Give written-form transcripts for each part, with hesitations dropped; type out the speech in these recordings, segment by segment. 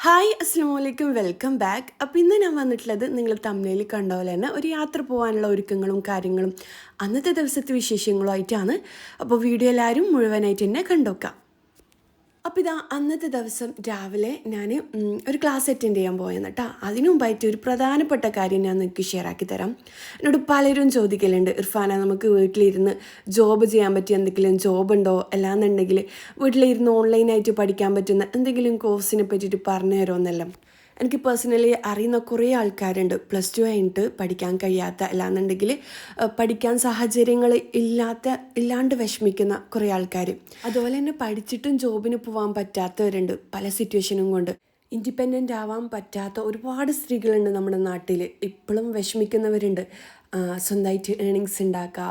Hi അസ്സാം വലൈക്കും welcome back. അപ്പോൾ ഇന്ന് ഞാൻ വന്നിട്ടുള്ളത് നിങ്ങൾ തമിഴിൽ കണ്ട പോലെ തന്നെ ഒരു യാത്ര പോകാനുള്ള ഒരുക്കങ്ങളും കാര്യങ്ങളും അന്നത്തെ ദിവസത്തെ വിശേഷങ്ങളുമായിട്ടാണ്. അപ്പോൾ വീഡിയോ എല്ലാവരും മുഴുവനായിട്ട് തന്നെ കണ്ടുവെക്കാം. അപ്പോൾ ഇതാ അന്നത്തെ ദിവസം രാവിലെ ഞാൻ ഒരു ക്ലാസ് അറ്റൻഡ് ചെയ്യാൻ പോയെന്ന് കേട്ടോ. അതിനു മുമ്പായിട്ട് ഒരു പ്രധാനപ്പെട്ട കാര്യം ഞാൻ നിങ്ങൾക്ക് ഷെയർ ആക്കി തരാം. എന്നോട് പലരും ചോദിക്കലുണ്ട്, ഇർഫാന നമുക്ക് വീട്ടിലിരുന്ന് ജോബ് ചെയ്യാൻ പറ്റിയ എന്തെങ്കിലും ജോബ് ഉണ്ടോ, അല്ലാന്നുണ്ടെങ്കിൽ വീട്ടിലിരുന്ന് ഓൺലൈനായിട്ട് പഠിക്കാൻ പറ്റുന്ന എന്തെങ്കിലും കോഴ്സിനെ പറ്റിയിട്ട് പറഞ്ഞു തരുമെന്നെല്ലാം. എനിക്ക് പേഴ്സണലി അറിയുന്ന കുറേ ആൾക്കാരുണ്ട് +2 കഴിഞ്ഞിട്ട് പഠിക്കാൻ കഴിയാത്ത, അല്ലാന്നുണ്ടെങ്കിൽ പഠിക്കാൻ സാഹചര്യങ്ങൾ ഇല്ലാണ്ട് വിഷമിക്കുന്ന കുറേ ആൾക്കാർ. അതുപോലെ തന്നെ പഠിച്ചിട്ടും ജോബിന് പോകാൻ പറ്റാത്തവരുണ്ട് പല സിറ്റുവേഷനും കൊണ്ട്. ഇൻഡിപെൻഡൻ്റ് ആവാൻ പറ്റാത്ത ഒരുപാട് സ്ത്രീകളുണ്ട് നമ്മുടെ നാട്ടിൽ. ഇപ്പോഴും വിഷമിക്കുന്നവരുണ്ട്. സ്വന്തമായിട്ട് ഏണിങ്സ് ഉണ്ടാക്കുക,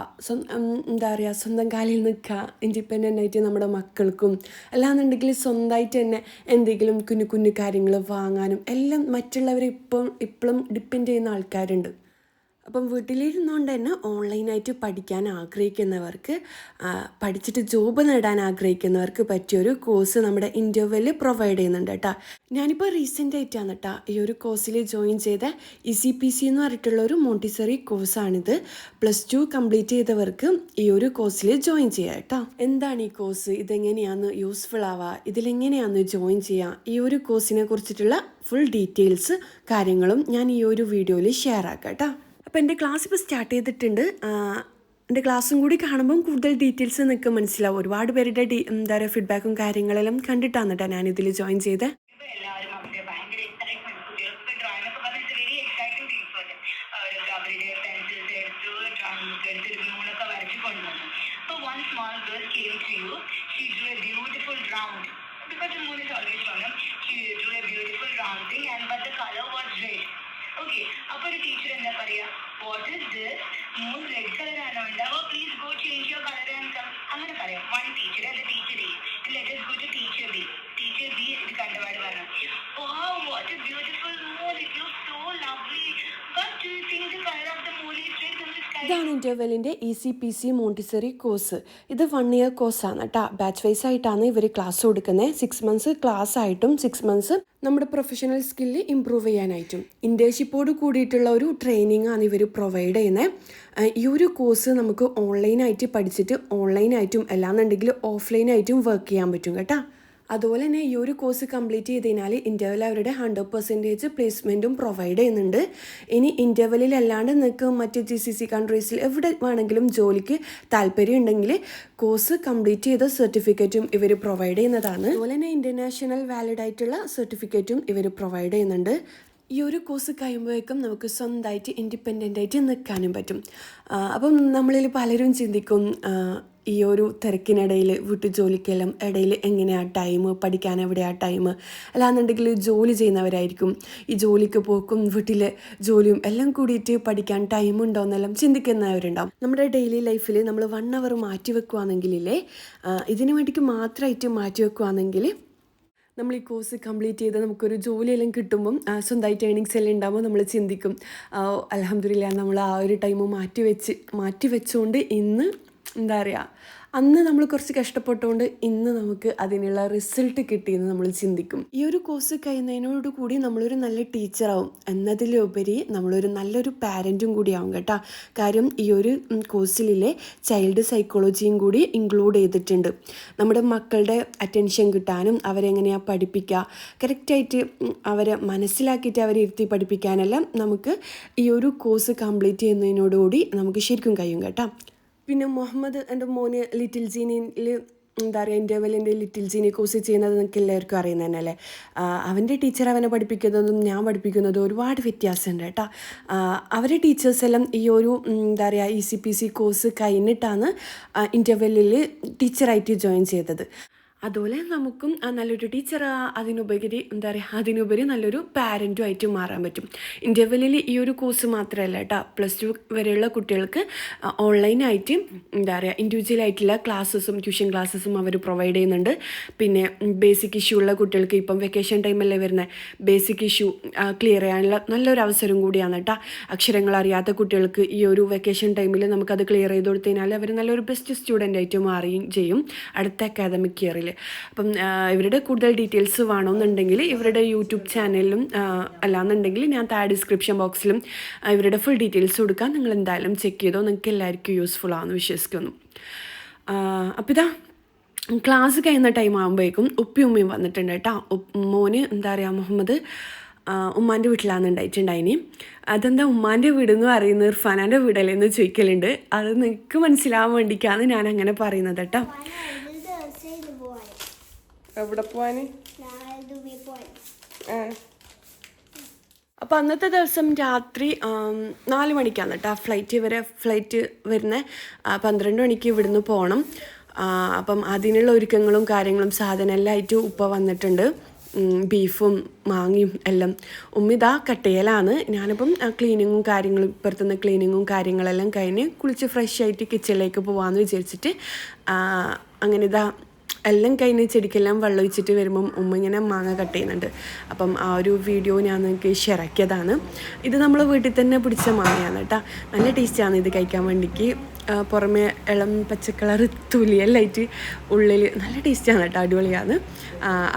എന്താ പറയുക, സ്വന്തം കാലിൽ നിൽക്കുക, ഇൻഡിപെൻഡൻ്റ് ആയിട്ട് നമ്മുടെ മക്കൾക്കും അല്ലാന്നുണ്ടെങ്കിൽ സ്വന്തമായിട്ട് തന്നെ എന്തെങ്കിലും കുഞ്ഞു കുഞ്ഞു കാര്യങ്ങൾ വാങ്ങാനും എല്ലാം മറ്റുള്ളവരെ ഇപ്പോഴും ഡിപ്പെൻഡ് ചെയ്യുന്ന ആൾക്കാരുണ്ട്. അപ്പം വീട്ടിലിരുന്നുകൊണ്ട് തന്നെ ഓൺലൈനായിട്ട് പഠിക്കാൻ ആഗ്രഹിക്കുന്നവർക്ക്, പഠിച്ചിട്ട് ജോബ് നേടാൻ ആഗ്രഹിക്കുന്നവർക്ക് പറ്റിയൊരു കോഴ്സ് നമ്മുടെ ഇൻ്റർവെൽ പ്രൊവൈഡ് ചെയ്യുന്നുണ്ട് കേട്ടോ. ഞാനിപ്പോൾ റീസെൻ്റ് ആയിട്ടാണ് കേട്ടോ ഈ ഒരു കോഴ്സിൽ ജോയിൻ ചെയ്ത ECPC എന്ന് പറഞ്ഞിട്ടുള്ളൊരു മോണ്ടിസറി കോഴ്സാണിത്. +2 കംപ്ലീറ്റ് ചെയ്തവർക്ക് ഈ ഒരു കോഴ്സിൽ ജോയിൻ ചെയ്യാം കേട്ടോ. എന്താണ് ഈ കോഴ്സ്, ഇതെങ്ങനെയാണ് യൂസ്ഫുൾ ആവുക, ഇതിലെങ്ങനെയാണ് ജോയിൻ ചെയ്യുക, ഈ ഒരു കോഴ്സിനെ കുറിച്ചിട്ടുള്ള ഫുൾ ഡീറ്റെയിൽസ് കാര്യങ്ങളും ഞാൻ ഈ ഒരു വീഡിയോയിൽ ഷെയർ ആക്കാം കേട്ടോ. അപ്പോൾ എൻ്റെ ക്ലാസ് ഇപ്പോൾ സ്റ്റാർട്ട് ചെയ്തിട്ടുണ്ട്. എൻ്റെ ക്ലാസ്സും കൂടി കാണുമ്പം കൂടുതൽ ഡീറ്റെയിൽസ് നിങ്ങൾക്ക് മനസ്സിലാവും. ഒരുപാട് പേരുടെ എന്താ പറയുക ഫീഡ്ബാക്കും കാര്യങ്ങളെല്ലാം കണ്ടിട്ടാണ് കേട്ടോ ഞാനിതിൽ ജോയിൻ ചെയ്തത്. ഓക്കെ, അപ്പൊ ഒരു ടീച്ചർ എന്താ പറയാ, what is this, moon red colour ആണോ ഉണ്ടാവുക, please go change your colour and come, അങ്ങനെ പറയാം. വൺ ടീച്ചർ അത് teacher A, let us go to teacher B. Teacher B ഇത് കണ്ടപാട് പറഞ്ഞു, wow, what a beautiful moon, it looks so lovely, but do you think the color of the moon is red in the sky? ഇതാണ് ഇൻ്റർവെല്ലിൻ്റെ ECPC Montessori course. ഇത് 1 year കോഴ്സാണ് കേട്ടോ. Batch vice ആയിട്ടാണ് ഇവർ class കൊടുക്കുന്നത്. 6 മന്ത്സ് ക്ലാസ് ആയിട്ടും 6 months നമ്മുടെ professional skill improve ചെയ്യാനായിട്ടും ഇൻറ്റേൺഷിപ്പോട് കൂടിയിട്ടുള്ള ഒരു ട്രെയിനിങ് ആണ് ഇവർ പ്രൊവൈഡ് ചെയ്യുന്നത്. ഈ ഒരു കോഴ്സ് നമുക്ക് ഓൺലൈനായിട്ട് പഠിച്ചിട്ട് ഓൺലൈനായിട്ടും അല്ലാന്നുണ്ടെങ്കിൽ ഓഫ്ലൈനായിട്ടും വർക്ക് ചെയ്യാൻ പറ്റും കേട്ടോ. അതുപോലെ തന്നെ ഈ ഒരു കോഴ്സ് കംപ്ലീറ്റ് ചെയ്തതിനാൽ ഇൻ്റർവെൽ അവരുടെ 100% പ്ലേസ്മെൻറ്റും പ്രൊവൈഡ് ചെയ്യുന്നുണ്ട്. ഇനി ഇൻ്റർവെല്ലിൽ അല്ലാണ്ട് നിങ്ങൾക്ക് മറ്റ് GCC കൺട്രീസിൽ എവിടെ വേണമെങ്കിലും ജോലിക്ക് താല്പര്യം ഉണ്ടെങ്കിൽ കോഴ്സ് കംപ്ലീറ്റ് ചെയ്ത സർട്ടിഫിക്കറ്റും ഇവർ പ്രൊവൈഡ് ചെയ്യുന്നതാണ്. അതുപോലെ തന്നെ ഇൻ്റർനാഷണൽ വാലിഡ് ആയിട്ടുള്ള സർട്ടിഫിക്കറ്റും ഇവർ പ്രൊവൈഡ് ചെയ്യുന്നുണ്ട്. ഈ ഒരു കോഴ്സ് കഴിയുമ്പോഴേക്കും നമുക്ക് സ്വന്തമായിട്ട് ഇൻഡിപെൻഡൻ്റ് ആയിട്ട് നിൽക്കാനും പറ്റും. അപ്പം നമ്മളിൽ പലരും ചിന്തിക്കും, ഈ ഒരു തിരക്കിനിടയിൽ ജോലിക്കെല്ലാം ഇടയിൽ എങ്ങനെയാണ് ടൈം, പഠിക്കാൻ എവിടെയാണ് ടൈം, അല്ലാന്നുണ്ടെങ്കിൽ ജോലി ചെയ്യുന്നവരായിരിക്കും ഈ ജോലിക്ക് പോക്കും വീട്ടിലെ ജോലിയും എല്ലാം കൂടിയിട്ട് പഠിക്കാൻ ടൈമുണ്ടോ എന്നെല്ലാം ചിന്തിക്കുന്നവരുണ്ടാവും. നമ്മുടെ ഡെയിലി ലൈഫിൽ നമ്മൾ 1 അവർ മാറ്റി വെക്കുകയാണെങ്കിലേ, ഇതിനു വേണ്ടിയിട്ട് മാത്രമായിട്ട് മാറ്റി വെക്കുകയാണെങ്കിൽ നമ്മൾ ഈ കോഴ്സ് കംപ്ലീറ്റ് ചെയ്ത് നമുക്കൊരു ജോലിയെല്ലാം കിട്ടുമ്പം സ്വന്തമായിട്ട് ഏണിങ്സ് എല്ലാം ഉണ്ടാകുമ്പോൾ നമ്മൾ ചിന്തിക്കും, അൽഹംദുലില്ലാ നമ്മൾ ആ ഒരു ടൈം മാറ്റി വെച്ചുകൊണ്ട് ഇന്ന് എന്താ പറയുക, അന്ന് നമ്മൾ കുറച്ച് കഷ്ടപ്പെട്ടുകൊണ്ട് ഇന്ന് നമുക്ക് അതിനുള്ള റിസൾട്ട് കിട്ടിയെന്ന് നമ്മൾ ചിന്തിക്കും. ഈ ഒരു കോഴ്സ് കഴിയുന്നതിനോട് കൂടി നമ്മളൊരു നല്ല ടീച്ചറാവും എന്നതിലുപരി നമ്മളൊരു നല്ലൊരു പാരൻറ്റും കൂടിയാവും കേട്ടോ. കാര്യം ഈ ഒരു കോഴ്സിലെ ചൈൽഡ് സൈക്കോളജിയും കൂടി ഇൻക്ലൂഡ് ചെയ്തിട്ടുണ്ട്. നമ്മുടെ മക്കളുടെ അറ്റൻഷൻ കിട്ടാനും അവരെങ്ങനെയാണ് പഠിപ്പിക്കുക, കറക്റ്റായിട്ട് അവരെ മനസ്സിലാക്കിയിട്ട് അവരെ ഇരുത്തി പഠിപ്പിക്കാനെല്ലാം നമുക്ക് ഈ ഒരു കോഴ്സ് കംപ്ലീറ്റ് ചെയ്യുന്നതിനോടുകൂടി നമുക്ക് ശരിക്കും കഴിയും കേട്ടോ. പിന്നെ മുഹമ്മദ് എൻ്റെ മോന് ലിറ്റിൽ ജീനിയിൽ എന്താ പറയുക ഇൻ്റർവെല്ലിൻ്റെ ലിറ്റിൽ ജീനി കോഴ്സ് ചെയ്യുന്നത് നിങ്ങൾക്ക് എല്ലാവർക്കും അറിയുന്നത് തന്നെ അല്ലേ. അവൻ്റെ ടീച്ചർ അവനെ പഠിപ്പിക്കുന്നതും ഞാൻ പഠിപ്പിക്കുന്നതും ഒരുപാട് വ്യത്യാസമുണ്ട് കേട്ടോ. അവരുടെ ടീച്ചേഴ്സ് എല്ലാം ഈ ഒരു എന്താ പറയുക ECPC കോഴ്സ് കഴിഞ്ഞിട്ടാണ് ഇൻ്റർവെല്ലിൽ ടീച്ചറായിട്ട് ജോയിൻ ചെയ്തത്. അതുപോലെ നമുക്കും നല്ലൊരു ടീച്ചർ, അതിനുപരി നല്ലൊരു പാരൻറ്റും ആയിട്ട് മാറാൻ പറ്റും. ഇൻ്റർവെല്ലിൽ ഈ ഒരു കോഴ്സ് മാത്രമല്ല കേട്ടോ, +2 വരെയുള്ള കുട്ടികൾക്ക് ഓൺലൈനായിട്ട് എന്താ പറയുക ഇൻഡിവിജ്വലായിട്ടുള്ള ക്ലാസ്സസും ട്യൂഷൻ ക്ലാസ്സസും അവർ പ്രൊവൈഡ് ചെയ്യുന്നുണ്ട്. പിന്നെ ബേസിക് ഇഷ്യൂ ഉള്ള കുട്ടികൾക്ക് ഇപ്പം വെക്കേഷൻ ടൈമല്ലേ വരുന്നത്, ബേസിക് ഇഷ്യൂ ക്ലിയർ ചെയ്യാനുള്ള നല്ലൊരു അവസരം കൂടിയാണ് കേട്ടോ. അക്ഷരങ്ങൾ അറിയാത്ത കുട്ടികൾക്ക് ഈ ഒരു വെക്കേഷൻ ടൈമിൽ നമുക്കത് ക്ലിയർ ചെയ്ത് കൊടുത്തതിനാൽ അവർ നല്ലൊരു ബെസ്റ്റ് സ്റ്റുഡൻ്റ് ആയിട്ട് മാറുകയും ചെയ്യും അടുത്ത അക്കാദമിക് ഇയറിൽ. ചാനൽ. അപ്പം ഇവരുടെ കൂടുതൽ ഡീറ്റെയിൽസ് വേണമെന്നുണ്ടെങ്കിൽ ഇവരുടെ യൂട്യൂബ് ചാനലിലും അല്ലാന്നുണ്ടെങ്കിൽ ഞാൻ താഴെ ഡിസ്ക്രിപ്ഷൻ ബോക്സിലും ഇവരുടെ ഫുൾ ഡീറ്റെയിൽസ് കൊടുക്കാം. നിങ്ങൾ എന്തായാലും ചെക്ക് ചെയ്തോ, നിങ്ങൾക്ക് എല്ലാവർക്കും യൂസ്ഫുൾ ആണെന്ന് വിശ്വസിക്കുന്നു. അപ്പോൾ ഇതാ ക്ലാസ് കഴിയുന്ന ടൈം ആകുമ്പോഴേക്കും ഉമ്മയും വന്നിട്ടുണ്ട് കേട്ടോ. മോന് എന്താ പറയുക, മുഹമ്മദ് ഉമ്മാൻ്റെ വീട്ടിലാണ് ഉണ്ടായിട്ടുണ്ടായിനി. അതെന്താ ഉമ്മാൻ്റെ വീടെന്ന് പറയുന്നത് ഇർഫാനാൻ്റെ വീടല്ലേ എന്ന് ചോദിക്കലുണ്ട്. അത് നിങ്ങൾക്ക് മനസ്സിലാവാൻ വേണ്ടിയിട്ടാണ് ഞാൻ അങ്ങനെ പറയുന്നത് കേട്ടോ. എവിടെ പോവാൻ? അപ്പോൾ അന്നത്തെ ദിവസം രാത്രി 4 മണിക്കാണ് കേട്ടോ ഫ്ലൈറ്റ് വരുന്നത്. 12 മണിക്ക് ഇവിടുന്ന് പോകണം. അപ്പം അതിനുള്ള ഒരുക്കങ്ങളും കാര്യങ്ങളും സാധനം എല്ലാം ആയിട്ട് ഉപ്പ വന്നിട്ടുണ്ട്. ബീഫും മാങ്ങയും എല്ലാം ഉമ്മിതാ കട്ടയിലാണ്. ഞാനിപ്പം ക്ലീനിങ്ങും കാര്യങ്ങളും ഇപ്പുറത്തുനിന്ന് ക്ലീനിങ്ങും കാര്യങ്ങളെല്ലാം കഴിഞ്ഞ് കുളിച്ച് ഫ്രഷ് ആയിട്ട് കിച്ചണിലേക്ക് പോകാമെന്ന് വിചാരിച്ചിട്ട് അങ്ങനെ ഇതാ എല്ലാം കഴിഞ്ഞ് ചെടിക്കെല്ലാം വെള്ളം ഒഴിച്ചിട്ട് വരുമ്പം ഉമ്മ ഇങ്ങനെ മാങ്ങ കട്ട് ചെയ്യുന്നുണ്ട്. അപ്പം ആ ഒരു വീഡിയോ ഞാൻ നിങ്ങൾക്ക് ഷെയർ ആക്കിയതാണ്. ഇത് നമ്മൾ വീട്ടിൽ തന്നെ പിടിച്ച മാങ്ങയാണ് കേട്ടോ. നല്ല ടേസ്റ്റാണ് ഇത് കഴിക്കാൻ വേണ്ടിക്ക്. പുറമെ ഇളം പച്ചക്കളർ തൊലിയെല്ലാം ആയിട്ട് ഉള്ളിൽ നല്ല ടേസ്റ്റാണ് കേട്ടോ, അടിപൊളിയാണ്.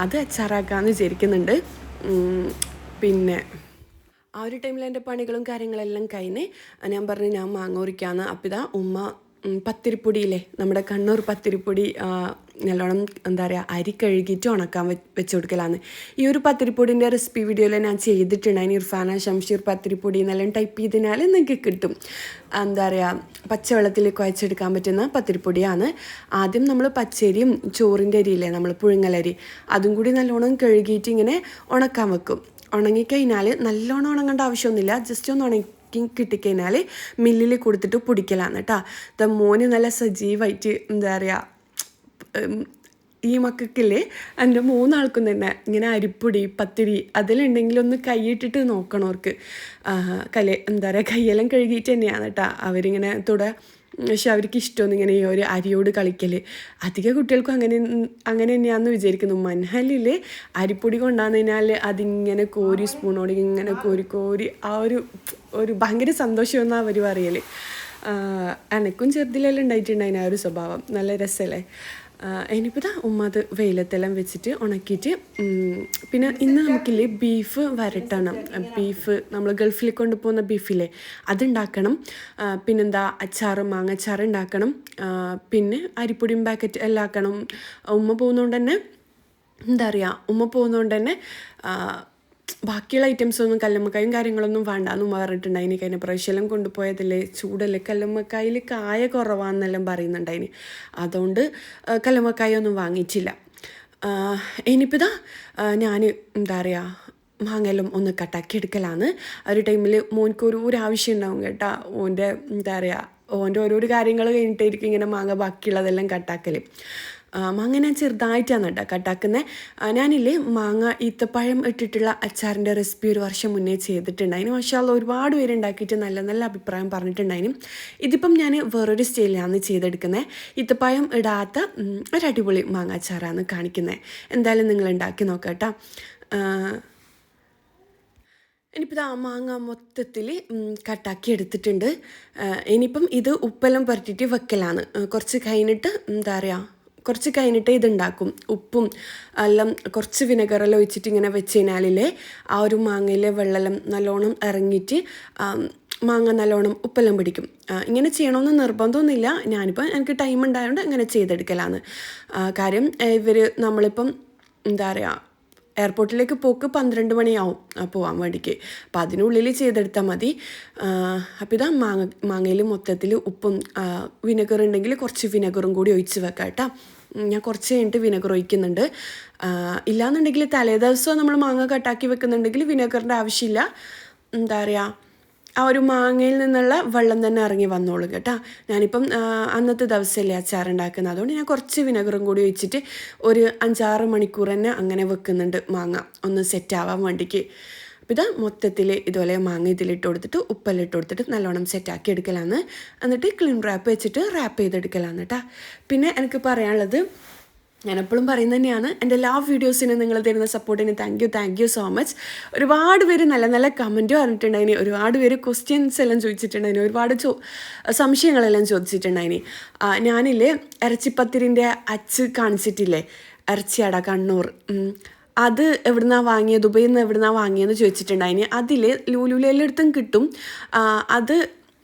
അത് അച്ചാറാക്കാമെന്ന് വിചാരിക്കുന്നുണ്ട്. പിന്നെ ആ ഒരു ടൈമിൽ എൻ്റെ പണികളും കാര്യങ്ങളെല്ലാം കഴിഞ്ഞ് ഞാൻ പറഞ്ഞു ഞാൻ മാങ്ങ ഉറിക്കാമെന്ന്. അപ്പം ഇതാ ഉമ്മ പത്തിരിപ്പൊടിയില്ലേ, നമ്മുടെ കണ്ണൂർ പത്തിരിപ്പൊടി നല്ലോണം എന്താ പറയുക അരി കഴുകിയിട്ട് ഉണക്കാൻ വെച്ച് കൊടുക്കലാണ്. ഈ ഒരു പത്തിരിപ്പൊടിൻ്റെ റെസിപ്പി വീഡിയോയിൽ ഞാൻ ചെയ്തിട്ടുണ്ട്. അതിന് ഇർഫാന ഷംഷീർ പത്തിരിപ്പൊടി എന്നെല്ലാം ടൈപ്പ് ചെയ്തതിനാൽ നിങ്ങൾക്ക് കിട്ടും. എന്താ പറയുക പച്ചവെള്ളത്തിൽ കുഴച്ചെടുക്കാൻ പറ്റുന്ന പത്തിരിപ്പൊടിയാണ്. ആദ്യം നമ്മൾ പച്ചരിയും ചോറിൻ്റെ അരിയില്ലേ, നമ്മൾ പുഴുങ്ങലരി, അതും കൂടി നല്ലോണം കഴുകിയിട്ട് ഇങ്ങനെ ഉണക്കാൻ വെക്കും. ഉണങ്ങിക്കഴിഞ്ഞാൽ നല്ലോണം ഉണങ്ങേണ്ട ആവശ്യമൊന്നുമില്ല, ജസ്റ്റ് ഒന്ന് ഉണങ്ങി കിട്ടിക്കഴിഞ്ഞാൽ മില്ലിൽ കൊടുത്തിട്ട് പൊടിക്കലാണ് കേട്ടോ. മോന് നല്ല സജീവമായിട്ട് എന്താ പറയുക, ഈ മക്കൾക്കില്ലേ എൻ്റെ 3 ആൾക്കും തന്നെ ഇങ്ങനെ അരിപ്പൊടി പത്തിരി അതിലുണ്ടെങ്കിലൊന്ന് കൈയിട്ടിട്ട് നോക്കണവർക്ക് എന്താ പറയുക കൈയെല്ലാം കഴുകിയിട്ട് തന്നെയാണ് കേട്ടോ അവരിങ്ങനെ പക്ഷെ അവർക്ക് ഇഷ്ടമൊന്നും ഇങ്ങനെ ഈ ഒരു അരിയോട് കളിക്കൽ. അധിക കുട്ടികൾക്കും അങ്ങനെ തന്നെയാണെന്ന് വിചാരിക്കുന്നു. മൻഹലിൽ അരിപ്പൊടി കൊണ്ടുവന്നതിനാൽ അതിങ്ങനെ കോരി സ്പൂണോട് ഇങ്ങനെ കോരി ആ ഒരു ഭയങ്കര സന്തോഷമെന്നാണ് അവർ പറയൽ. എനക്കും ചെറുതിലെല്ലാം ഉണ്ടായിട്ടുണ്ടായിന് ആ ഒരു സ്വഭാവം, നല്ല രസമല്ലേ. ഇനിയിപ്പോൾ ഉമ്മ അത് വെയിലത്തെല്ലാം വെച്ചിട്ട് ഉണക്കിയിട്ട് പിന്നെ ഇന്ന് നമുക്കില്ലേ ബീഫ് വരട്ടണം. ബീഫ് നമ്മൾ ഗൾഫിൽ കൊണ്ടുപോകുന്ന ബീഫില്ലേ അതുണ്ടാക്കണം. പിന്നെന്താ മാങ്ങ അച്ചാർ ഉണ്ടാക്കണം. പിന്നെ അരിപ്പൊടിയും പാക്കറ്റ് എല്ലാം ആക്കണം. ഉമ്മ പോകുന്നതുകൊണ്ട് തന്നെ ബാക്കിയുള്ള ഐറ്റംസൊന്നും കല്ലുമ്മക്കായും കാര്യങ്ങളൊന്നും വേണ്ടാന്ന് ഉമ്മ പറഞ്ഞിട്ടുണ്ടായിന്. കഴിഞ്ഞ പ്രാവശ്യമെല്ലാം കൊണ്ടുപോയതല്ലേ ചൂടല്ലേ, കല്ലുമ്മക്കായിൽ കായ കുറവാണെന്നെല്ലാം പറയുന്നുണ്ടായിന്. അതുകൊണ്ട് കല്ലുമ്മക്കായ ഒന്നും വാങ്ങിയിട്ടില്ല. ഇനിയിപ്പോൾ ഇതാ ഞാൻ എന്താ പറയുക മാങ്ങയെല്ലാം ഒന്ന് കട്ടാക്കി എടുക്കലാണ്. ആ ഒരു ടൈമിൽ മോൻക്ക് ഒരു ആവശ്യം ഉണ്ടാവും കേട്ടോ. ഓൻ്റെ എന്താ പറയുക ഓൻ്റെ ഓരോരോ കാര്യങ്ങൾ കഴിഞ്ഞിട്ടായിരിക്കും ഇങ്ങനെ മാങ്ങ ബാക്കിയുള്ളതെല്ലാം കട്ടാക്കൽ. മാങ്ങ ഞാൻ ചെറുതായിട്ടാണ് കേട്ടോ കട്ടാക്കുന്നത്. ഞാനില്ലേ മാങ്ങ ഈത്തപ്പഴം ഇട്ടിട്ടുള്ള അച്ചാറിൻ്റെ റെസിപ്പി ഒരു വർഷം മുന്നേ ചെയ്തിട്ടുണ്ടായിരുന്നു. മാഷാ അല്ലാഹ് ഒരുപാട് പേര് ഉണ്ടാക്കിയിട്ട് നല്ല നല്ല അഭിപ്രായം പറഞ്ഞിട്ടുണ്ടായിരുന്നു. ഇതിപ്പം ഞാൻ വേറൊരു സ്റ്റൈലിലാണ് ചെയ്തെടുക്കുന്നത്. ഈത്തപ്പഴം ഇടാത്ത ഒരു അടിപൊളി മാങ്ങ അച്ചാറാണ് കാണിക്കുന്നത്. എന്തായാലും നിങ്ങൾ ഉണ്ടാക്കി നോക്കാം കേട്ടോ. ഇനിയിപ്പോൾ ഇത് മാങ്ങ മൊത്തത്തിൽ കട്ടാക്കി എടുത്തിട്ടുണ്ട്. ഇനിയിപ്പം ഇത് ഉപ്പെല്ലാം പുരട്ടിയിട്ട് വെക്കലാണ്. കുറച്ച് കഴിഞ്ഞിട്ട് ഇതുണ്ടാക്കും. ഉപ്പും എല്ലാം കുറച്ച് വിനെഗറെല്ലാം ഒഴിച്ചിട്ട് ഇങ്ങനെ വെച്ച് കഴിഞ്ഞാലേ ആ ഒരു മാങ്ങയിലെ വെള്ളം നല്ലോണം ഇറങ്ങിയിട്ട് മാങ്ങ നല്ലോണം ഉപ്പെല്ലാം പിടിക്കും. ഇങ്ങനെ ചെയ്യണമെന്ന് നിർബന്ധമൊന്നുമില്ല. ഞാനിപ്പോൾ എനിക്ക് ടൈം ഉണ്ടായതുകൊണ്ട് അങ്ങനെ ചെയ്തെടുക്കലാണ്. കാര്യം നമ്മളിപ്പം എന്താ പറയുക എയർപോർട്ടിലേക്ക് പോക്ക് 12 മണിയാവും പോകാൻ വേണ്ടിക്ക്. അപ്പം അതിനുള്ളിൽ ചെയ്തെടുത്താൽ മതി. അപ്പോൾ ഇതാ മാങ്ങയിൽ മൊത്തത്തിൽ ഉപ്പും വിനെഗർ ഉണ്ടെങ്കിൽ കുറച്ച് വിനെഗറും കൂടി ഒഴിച്ച് വെക്കാം കേട്ടോ. ഞാൻ കുറച്ച് കഴിഞ്ഞിട്ട് വിനെഗർ ഒഴിക്കുന്നുണ്ട്. ഇല്ലാന്നുണ്ടെങ്കിൽ തലേദിവസം നമ്മൾ മാങ്ങ കട്ടാക്കി വെക്കുന്നുണ്ടെങ്കിൽ വിനെഗറിൻ്റെ ആവശ്യമില്ല. എന്താ പറയുക ആ ഒരു മാങ്ങയിൽ നിന്നുള്ള വെള്ളം തന്നെ ഇറങ്ങി വന്നോളും കേട്ടോ. ഞാനിപ്പം അന്നത്തെ ദിവസമല്ലേ അച്ചാറുണ്ടാക്കുന്നത്, അതുകൊണ്ട് ഞാൻ കുറച്ച് വിനെഗറും കൂടി ഒഴിച്ചിട്ട് ഒരു 5-6 മണിക്കൂർ തന്നെ അങ്ങനെ വെക്കുന്നുണ്ട് മാങ്ങ ഒന്ന് സെറ്റാവാൻ വേണ്ടിക്ക്. അപ്പോൾ ഇത് മൊത്തത്തിൽ ഇതുപോലെ മാങ്ങ ഇതിലിട്ട് കൊടുത്തിട്ട് ഉപ്പെല്ലാം ഇട്ട് കൊടുത്തിട്ട് നല്ലോണം സെറ്റാക്കി എടുക്കലാണ്. എന്നിട്ട് ക്ലീൻ റാപ്പ് വെച്ചിട്ട് റാപ്പ് ചെയ്തെടുക്കലാണ് കേട്ടോ. പിന്നെ എനിക്ക് പറയാനുള്ളത്, ഞാൻ എപ്പോഴും പറയുന്നത് തന്നെയാണ്, എൻ്റെ എല്ലാ വീഡിയോസിനും നിങ്ങൾ തരുന്ന സപ്പോർട്ടിന് താങ്ക് യു സോ മച്ച്. ഒരുപാട് പേര് നല്ല നല്ല കമൻറ്റ് പറഞ്ഞിട്ടുണ്ടായിന്, ഒരുപാട് പേര് ക്വസ്റ്റ്യൻസ് എല്ലാം ചോദിച്ചിട്ടുണ്ടായിന്, ഒരുപാട് സംശയങ്ങളെല്ലാം ചോദിച്ചിട്ടുണ്ടായിന്. ഞാനില്ലേ ഇറച്ചിപ്പത്തിരിൻ്റെ അച്ച് ഇറച്ചിയാടാ കണ്ണൂർ. അത് എവിടുന്നാണ് വാങ്ങിയത്, ദുബൈയിൽ നിന്ന് എവിടുന്നാണ് വാങ്ങിയതെന്ന് ചോദിച്ചിട്ടുണ്ടായിന്. അതിൽ ലുലുലെല്ലായിടത്തും കിട്ടും. അത്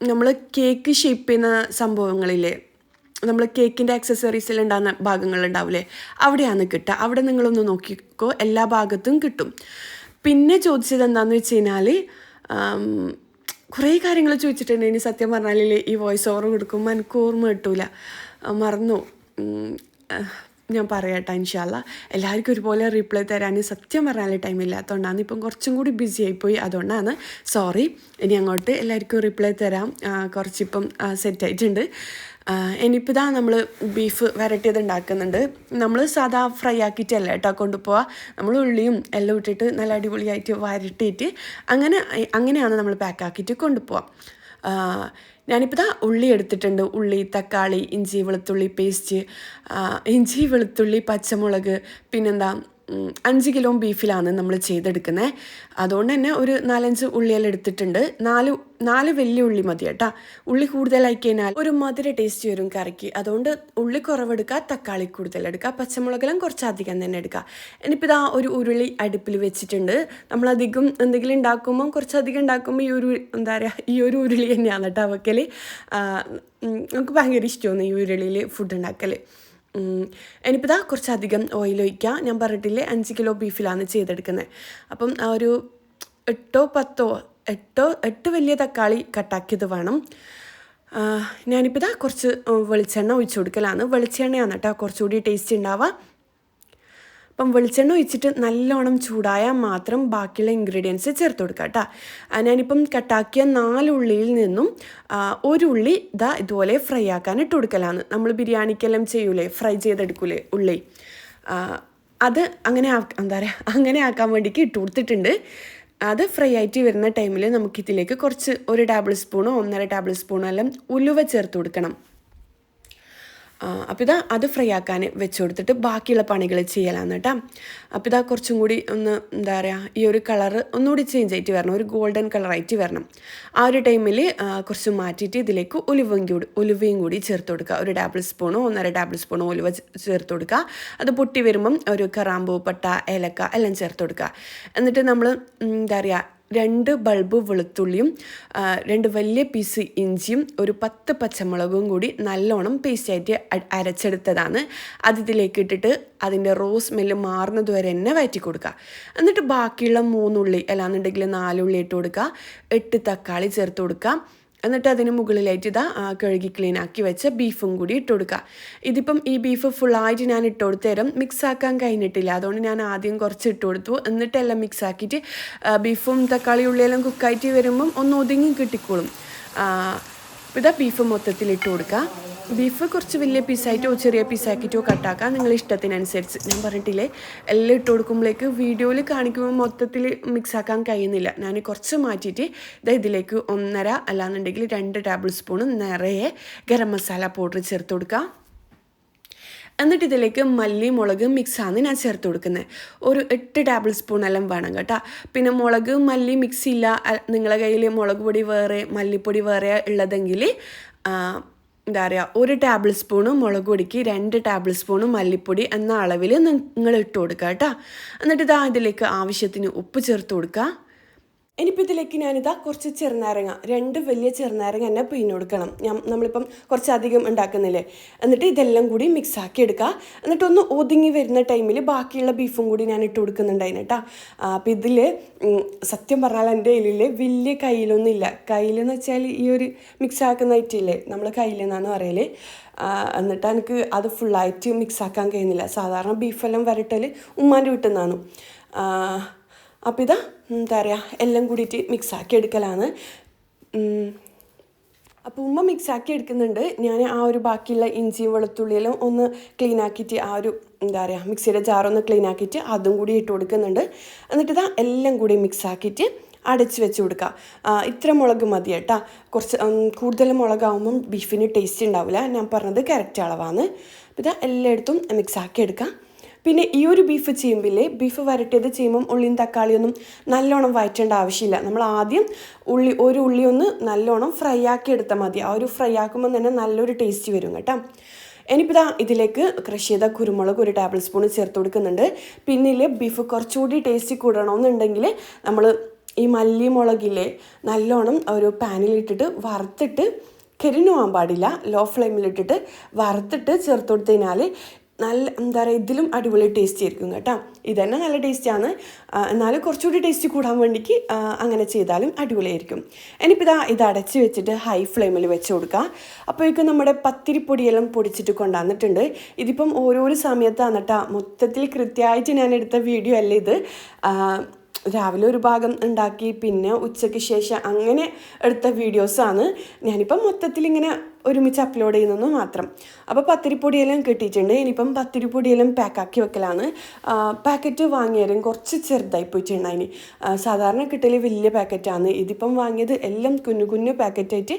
നമ്മൾ കേക്ക് ഷേപ്പ് ചെയ്യുന്ന സംഭവങ്ങളില്ലേ, നമ്മൾ കേക്കിൻ്റെ ആക്സസറീസിൽ ഉണ്ടാകുന്ന ഭാഗങ്ങളുണ്ടാവില്ലേ, അവിടെയാണ് കിട്ടുക. അവിടെ നിങ്ങളൊന്ന് നോക്കിക്കോ, എല്ലാ ഭാഗത്തും കിട്ടും. പിന്നെ ചോദിച്ചത് എന്താണെന്ന് വെച്ച് കഴിഞ്ഞാൽ കുറേ കാര്യങ്ങൾ ചോദിച്ചിട്ടുണ്ടെങ്കിൽ സത്യം പറഞ്ഞാൽ ഈ വോയിസ് ഓവർ കൊടുക്കുമ്പോൾ എനിക്ക് ഓർമ്മ കിട്ടൂല, മറന്നു. ഞാൻ പറയാട്ടോ ഇൻഷാ അല്ലാ. എല്ലാവർക്കും ഒരുപോലെ റീപ്ലൈ തരാൻ സത്യം പറഞ്ഞാൽ ടൈം ഇല്ലാത്തതുകൊണ്ടാണ്. ഇപ്പം കുറച്ചും കൂടി ബിസി ആയിപ്പോയി, അതുകൊണ്ടാണ്. സോറി. ഇനി അങ്ങോട്ട് എല്ലാവർക്കും റീപ്ലൈ തരാം. കുറച്ചിപ്പം സെറ്റായിട്ടുണ്ട്. ഇനിയിപ്പോൾ ഇതാ നമ്മൾ ബീഫ് വരട്ടിയത് ഉണ്ടാക്കുന്നുണ്ട്. നമ്മൾ സാധാ ഫ്രൈ ആക്കിയിട്ടല്ല കേട്ടോ കൊണ്ടുപോവുക. നമ്മൾ ഉള്ളിയും എല്ലാം ഇട്ടിട്ട് നല്ല അടിപൊളിയായിട്ട് വരട്ടിയിട്ട് അങ്ങനെയാണ് നമ്മൾ പാക്കാക്കിയിട്ട് കൊണ്ടുപോവാം. ഞാനിപ്പോൾ ഇതാ ഉള്ളി എടുത്തിട്ടുണ്ട്. ഉള്ളി, തക്കാളി, ഇഞ്ചി വെളുത്തുള്ളി പേസ്റ്റ്, ഇഞ്ചി വെളുത്തുള്ളി പച്ചമുളക്, പിന്നെന്താ 5 കിലോ ബീഫിലാണ് നമ്മൾ ചെയ്തെടുക്കുന്നത്. അതുകൊണ്ട് തന്നെ ഒരു 4-5 ഉള്ളിയെല്ലാം എടുത്തിട്ടുണ്ട്. 4 വലിയ ഉള്ളി മതി കേട്ടോ. ഉള്ളി കൂടുതലായി കഴിഞ്ഞാൽ ഒരു മധുര ടേസ്റ്റ് വരും കറിക്ക്. അതുകൊണ്ട് ഉള്ളി കുറവെടുക്കുക, തക്കാളി കൂടുതലെടുക്കുക, പച്ചമുളകെല്ലാം കുറച്ചധികം തന്നെ എടുക്കുക. ഇനിയിപ്പോൾ ഇതാ ഒരു ഉരുളി അടുപ്പിൽ വെച്ചിട്ടുണ്ട്. നമ്മളധികം എന്തെങ്കിലും ഉണ്ടാക്കുമ്പം കുറച്ചധികം ഉണ്ടാക്കുമ്പോൾ ഈ ഒരു ഉരുളി തന്നെയാണ് കേട്ടോ വെക്കൽ. നമുക്ക് ഭയങ്കര ഇഷ്ടമാണ് ഈ ഉരുളിയിൽ ഫുഡ് ഉണ്ടാക്കൽ. ഇനിയിപ്പോൾ ഇതാ കുറച്ചധികം ഓയിൽ ഒഴിക്കുക. ഞാൻ പറഞ്ഞിട്ടില്ലേ 5 കിലോ ബീഫിലാണ് ചെയ്തെടുക്കുന്നത്. അപ്പം ഒരു 8 വലിയ തക്കാളി കട്ടാക്കിയത് വേണം. ഞാനിപ്പോൾ ഇതാ കുറച്ച് വെളിച്ചെണ്ണ ഒഴിച്ചു കൊടുക്കലാണ്. വെളിച്ചെണ്ണയാണ് കേട്ടോ കുറച്ചുകൂടി ടേസ്റ്റ് ഉണ്ടാവുക. അപ്പം വെളിച്ചെണ്ണ ഒഴിച്ചിട്ട് നല്ലോണം ചൂടായാൽ മാത്രം ബാക്കിയുള്ള ഇൻഗ്രീഡിയൻസ് ചേർത്ത് കൊടുക്കുക കേട്ടോ. ഞാനിപ്പം കട്ടാക്കിയ 4 ഉള്ളിയിൽ നിന്നും 1 ഉള്ളി ഇതുപോലെ ഫ്രൈ ആക്കാൻ ഇട്ട് കൊടുക്കലാണ്. നമ്മൾ ബിരിയാണിക്കെല്ലാം ചെയ്യൂലേ, ഫ്രൈ ചെയ്തെടുക്കൂലേ ഉള്ളി, അത് അങ്ങനെ ആക്കാൻ വേണ്ടിയിട്ട് ഇട്ട് കൊടുത്തിട്ടുണ്ട്. അത് ഫ്രൈ ആയിട്ട് വരുന്ന ടൈമിൽ നമുക്കിതിലേക്ക് കുറച്ച് 1 ടേബിൾ സ്പൂണോ 1.5 ടേബിൾ സ്പൂണോ എല്ലാം ഉലുവ ചേർത്ത് കൊടുക്കണം. അപ്പോൾ അത് ഫ്രൈ ആക്കാൻ വെച്ച് കൊടുത്തിട്ട് ബാക്കിയുള്ള പണികൾ ചെയ്യലാണ് കേട്ടോ. അപ്പോൾ കുറച്ചും കൂടി ഒന്ന് ഈ ഒരു കളറ് ഒന്നുകൂടി ചേഞ്ച് ആയിട്ട് വരണം, ഒരു ഗോൾഡൻ കളറായിട്ട് വരണം. ആ ഒരു ടൈമിൽ കുറച്ച് മാറ്റിയിട്ട് ഇതിലേക്ക് ഉലുവയും കൂടി ചേർത്ത് കൊടുക്കുക. 1 ടേബിൾ സ്പൂണോ 1.5 ടേബിൾ സ്പൂണോ ഉലുവ ചേർത്ത് കൊടുക്കുക. അത് പൊട്ടി വരുമ്പം ഒരു കറാമ്പൂ, പട്ട, ഏലക്ക എല്ലാം ചേർത്ത് കൊടുക്കുക. എന്നിട്ട് നമ്മൾ 2 ബൾബ് വെളുത്തുള്ളിയും 2 വലിയ പീസ് ഇഞ്ചിയും ഒരു 10 പച്ചമുളകും കൂടി നല്ലോണം പേസ്റ്റായിട്ട് അരച്ചെടുത്തതാണ്. അതിലേക്ക് ഇട്ടിട്ട് അതിൻ്റെ സ്മെല്ല് മാറുന്നത് വരെ തന്നെ വഴറ്റി കൊടുക്കുക. എന്നിട്ട് ബാക്കിയുള്ള 3 ഉള്ളി അല്ലാന്നുണ്ടെങ്കിൽ 4 ഉള്ളി ഇട്ട് കൊടുക്കുക. 8 തക്കാളി ചേർത്ത് കൊടുക്കുക. എന്നിട്ട് അതിന് മുകളിലായിട്ട് കഴുകി ക്ലീൻ ആക്കി വെച്ച ബീഫും കൂടി ഇട്ട് കൊടുക്കുക. ഇതിപ്പം ഈ ബീഫ് ഫുള്ളായിട്ട് ഞാൻ ഇട്ട് കൊടുത്തേരം മിക്സ് ആക്കാൻ കഴിഞ്ഞിട്ടില്ല. അതുകൊണ്ട് ഞാൻ ആദ്യം കുറച്ച് ഇട്ട് കൊടുത്തു. എന്നിട്ടെല്ലാം മിക്സ് ആക്കിയിട്ട് ബീഫും തക്കാളി ഉള്ളിയെല്ലാം കുക്കായിട്ട് വരുമ്പം ഒന്ന് ഒതുങ്ങി കിട്ടിക്കോളും. ബീഫ് മൊത്തത്തിൽ ഇട്ട് കൊടുക്കുക. ബീഫ് കുറച്ച് വലിയ പീസായിട്ടോ ചെറിയ പീസാക്കിയിട്ടോ കട്ടാക്കാം, നിങ്ങൾ ഇഷ്ടത്തിനനുസരിച്ച്. ഞാൻ പറഞ്ഞിട്ടില്ലേ എല്ലാം ഇട്ട് കൊടുക്കുമ്പോഴേക്ക് വീഡിയോയിൽ കാണിക്കുമ്പോൾ മൊത്തത്തിൽ മിക്സ് ആക്കാൻ കഴിയുന്നില്ല. ഞാൻ കുറച്ച് മാറ്റിയിട്ട് ഇതിലേക്ക് 1.5 അല്ലാന്നുണ്ടെങ്കിൽ 2 ടേബിൾ സ്പൂൺ നിറയെ ഗരം മസാല പൗഡർ ചേർത്ത് കൊടുക്കുക. എന്നിട്ട് ഇതിലേക്ക് മല്ലി മുളക് മിക്സാണ് ഞാൻ ചേർത്ത് കൊടുക്കുന്നത്. ഒരു 8 ടേബിൾ സ്പൂൺ എല്ലാം വേണം കേട്ടോ. പിന്നെ മുളക് മല്ലി മിക്സ് ഇല്ല, നിങ്ങളുടെ കയ്യിൽ മുളക് പൊടി വേറെ മല്ലിപ്പൊടി വേറെ ഉള്ളതെങ്കിൽ 1 ടേബിൾ സ്പൂണ് മുളക് പൊടിക്ക് 2 ടേബിൾ സ്പൂണ് മല്ലിപ്പൊടി എന്ന അളവിൽ നിങ്ങൾ ഇട്ട് കൊടുക്കുക കേട്ടോ. എന്നിട്ട് ഇതിലേക്ക് ആവശ്യത്തിന് ഉപ്പ് ചേർത്ത് കൊടുക്കുക. ഇനിയിപ്പോൾ ഇതിലേക്ക് കുറച്ച് ചെറുനാരങ്ങ, 2 വലിയ ചെറുനാരങ്ങ തന്നെ പിഴിഞ്ഞ് കൊടുക്കണം. നമ്മളിപ്പം കുറച്ചധികം ഉണ്ടാക്കുന്നില്ലേ. എന്നിട്ട് ഇതെല്ലാം കൂടി മിക്സാക്കി എടുക്കുക. എന്നിട്ടൊന്ന് ഒതുങ്ങി വരുന്ന ടൈമിൽ ബാക്കിയുള്ള ബീഫും കൂടി ഞാൻ ഇട്ട് കൊടുക്കുന്നുണ്ടായിരുന്നു കേട്ടോ. അപ്പോൾ ഇതിൽ സത്യം പറഞ്ഞാൽ എൻ്റെ കയ്യിൽ വലിയ കയ്യിലൊന്നും ഇല്ല. കയ്യിലെന്ന് വെച്ചാൽ ഈ ഒരു മിക്സ് ആക്കുന്ന ഐറ്റില്ലേ, നമ്മൾ കയ്യിലെന്നാണ് പറയൽ. എന്നിട്ട് എനിക്ക് അത് ഫുള്ളായിട്ട് മിക്സാക്കാൻ കഴിയുന്നില്ല. സാധാരണ ബീഫെല്ലാം വരട്ടൽ ഉമ്മാൻ്റെ വീട്ടിൽ നിന്നാണ്. അപ്പോൾ എല്ലാം കൂടിയിട്ട് മിക്സാക്കി എടുക്കലാണ്. അപ്പോൾ ഉമ്മ മിക്സാക്കി എടുക്കുന്നുണ്ട്. ഞാൻ ആ ഒരു ബാക്കിയുള്ള ഇഞ്ചിയും വെളുത്തുള്ളിയെല്ലാം ഒന്ന് ക്ലീൻ ആക്കിയിട്ട് ആ ഒരു മിക്സിയുടെ ജാറൊന്ന് ക്ലീൻ ആക്കിയിട്ട് അതും കൂടി ഇട്ട് കൊടുക്കുന്നുണ്ട്. എന്നിട്ട് എല്ലാം കൂടി മിക്സാക്കിയിട്ട് അടച്ച് വെച്ച് കൊടുക്കുക. ഇത്ര മുളക് മതി കേട്ടോ. കുറച്ച് കൂടുതൽ മുളകാവുമ്പം ബീഫിന് ടേസ്റ്റ് ഉണ്ടാവില്ല. ഞാൻ പറഞ്ഞത് കറക്റ്റ് അളവാണ്. അപ്പോൾ എല്ലായിടത്തും മിക്സാക്കി എടുക്കാം. പിന്നെ ഈ ഒരു ബീഫ് ചെയ്യുമ്പോൾ ബീഫ് വരട്ടിയത് ചെയ്യുമ്പം ഉള്ളിയും തക്കാളിയൊന്നും നല്ലോണം വഴറ്റേണ്ട ആവശ്യമില്ല. നമ്മൾ ആദ്യം ഒരു ഉള്ളി ഒന്ന് നല്ലോണം ഫ്രൈ ആക്കി എടുത്താൽ മതി. ആ ഒരു ഫ്രൈ ആക്കുമ്പോൾ തന്നെ നല്ലൊരു ടേസ്റ്റ് വരും കേട്ടോ. ഇനിയിപ്പോൾ ഇതാ ഇതിലേക്ക് ക്രഷ് ചെയ്ത കുരുമുളക് 1 ടേബിൾ സ്പൂൺ ചേർത്ത് കൊടുക്കുന്നുണ്ട്. പിന്നിൽ ബീഫ് കുറച്ചുകൂടി ടേസ്റ്റ് കൂടണമെന്നുണ്ടെങ്കിൽ നമ്മൾ ഈ മല്ലി മുളകില്ലേ നല്ലോണം ഒരു പാനിലിട്ടിട്ട് വറുത്തിട്ട് കരിഞ്ഞു പോകാൻ പാടില്ല. ലോ ഫ്ലെയിമിലിട്ടിട്ട് വറുത്തിട്ട് ചേർത്ത് കൊടുത്തു കഴിഞ്ഞാൽ നല്ല എന്താ പറയുക ഇതിലും അടിപൊളി ടേസ്റ്റ് ആയിരിക്കും കേട്ടോ. ഇതന്നെ നല്ല ടേസ്റ്റാണ്, എന്നാലും കുറച്ചുകൂടി ടേസ്റ്റ് കൂടാൻ വേണ്ടിക്ക് അങ്ങനെ ചെയ്താലും അടിപൊളിയായിരിക്കും. ഇനിയിപ്പോൾ ഇത് അടച്ച് വെച്ചിട്ട് ഹൈ ഫ്ലെയിമിൽ വെച്ച് കൊടുക്കുക. അപ്പോഴേക്കും നമ്മുടെ പത്തിരിപ്പൊടിയെല്ലാം പൊടിച്ചിട്ട് കൊണ്ടുവന്നിട്ടുണ്ട്. ഇതിപ്പം ഓരോരോ സമയത്താണ് കേട്ടോ, മൊത്തത്തിൽ കൃത്യമായിട്ട് ഞാൻ എടുത്ത വീഡിയോ അല്ല ഇത്. രാവിലെ ഒരു ഭാഗം ഉണ്ടാക്കി പിന്നെ ഉച്ചയ്ക്ക് ശേഷം അങ്ങനെ എടുത്ത വീഡിയോസാണ്. ഞാനിപ്പം മൊത്തത്തിൽ ഇങ്ങനെ ഒരുമിച്ച് അപ്ലോഡ് ചെയ്യുന്നത് മാത്രം. അപ്പോൾ പത്തിരിപ്പൊടിയെല്ലാം കിട്ടിയിട്ടുണ്ട്. ഇനിയിപ്പം പത്തിരിപ്പൊടിയെല്ലാം പാക്കാക്കി വെക്കലാണ്. പാക്കറ്റ് വാങ്ങിയാലും കുറച്ച് ചെറുതായി പോയിട്ടുണ്ടായിന്. സാധാരണ കിട്ടൽ വലിയ പാക്കറ്റാണ്. ഇതിപ്പം വാങ്ങിയത് എല്ലാം കുഞ്ഞു കുഞ്ഞു പാക്കറ്റായിട്ട്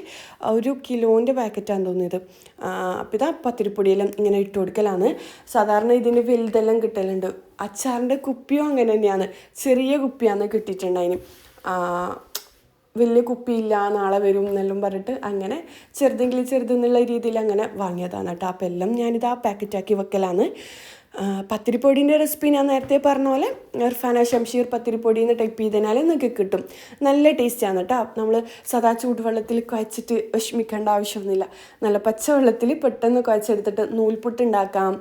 1 കിലോൻ്റെ പാക്കറ്റാണ് തോന്നിയത്. അപ്പോൾ ഇതാ പത്തിരിപ്പൊടിയെല്ലാം ഇങ്ങനെ ഇട്ട് കൊടുക്കലാണ്. സാധാരണ ഇതിൻ്റെ വലുതെല്ലാം കിട്ടലുണ്ട്. അച്ചാറിൻ്റെ കുപ്പിയും അങ്ങനെ തന്നെയാണ്, ചെറിയ കുപ്പിയാണ് കിട്ടിയിട്ടുണ്ടായിന്. വലിയ കുപ്പിയില്ല, നാളെ വരും എന്നെല്ലാം പറഞ്ഞിട്ട് അങ്ങനെ ചെറുതെങ്കിലും ചെറുതെന്നുള്ള രീതിയിൽ അങ്ങനെ വാങ്ങിയതാണ് കേട്ടോ. അപ്പോൾ എല്ലാം ഞാനിത് പാക്കറ്റാക്കി വെക്കലാണ്. പത്തിരിപ്പൊടീൻ്റെ റെസിപ്പി ഞാൻ നേരത്തെ പറഞ്ഞ പോലെ ഇർഫാന ഷംഷീർ പത്തിരിപ്പൊടി എന്ന് ടൈപ്പ് ചെയ്തതിനാൽ നിങ്ങൾക്ക് കിട്ടും. നല്ല ടേസ്റ്റാണ് കേട്ടോ. നമ്മൾ സദാ ചൂടുവെള്ളത്തിൽ കുഴച്ചിട്ട് വിഷമിക്കേണ്ട ആവശ്യമൊന്നുമില്ല. നല്ല പച്ചവെള്ളത്തിൽ പെട്ടെന്ന് കുഴച്ചെടുത്തിട്ട് നൂൽപുട്ട് ഉണ്ടാക്കാം,